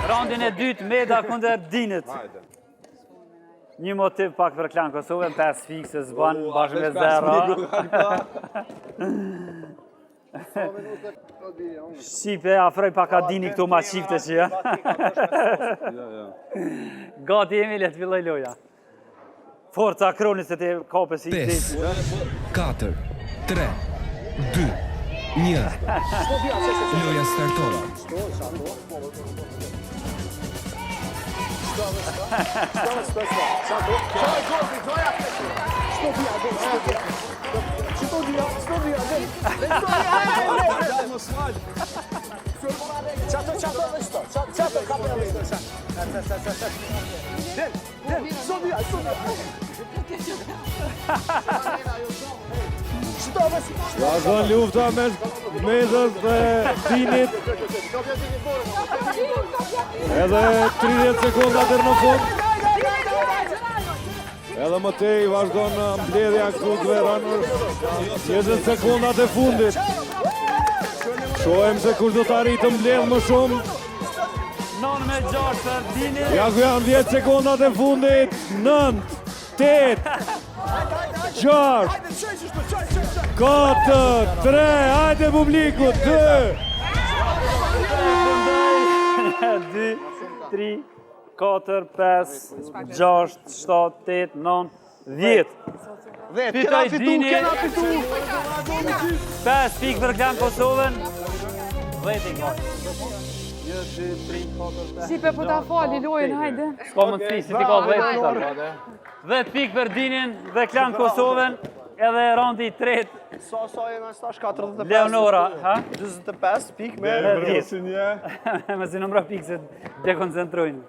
Rondin e dytë, Meda kundër Dinit. Një motiv pak për klan Kosovën, 5 fikse zban bashkë me 0. Shqipe, afroj pak a Dini këtu ma qifte që ja. Gati jemi, le të filloj loja. Forca Kronis se të kape si 5, 4, 3, 2, 1. Loja startova. Vazhdon lufta mes Medës dhe Dinit. Edhe 30 sekonda deri në fund. Edhe mëtej vazhdon mbledhja këtu të veranur 20 sekondat e fundit. Shohem se kush do të arritë të mbledh më shumë. 9 me 6 për Dinit. Ja ku janë 10 sekondat e fundit. 9, 8, 6, 4, 3, hajde publiku, 2. 2, 3, 4, 5, 6, 7, 8, 9, 10. Fitoj Dini, 5 pikë për klan Kosovën. Veti nga. 1, 2, 3, 4, 5. Shqipe po ta fali lojën, hajde. S'ka mundësi, si ti ka 10 pikë për Dinin dhe klan Kosovën. Edhe randi i tret. Sa e në stash 45? Leonora, ha? 25 pikë me 10. Me si nëmra pikë se dekoncentrojnë.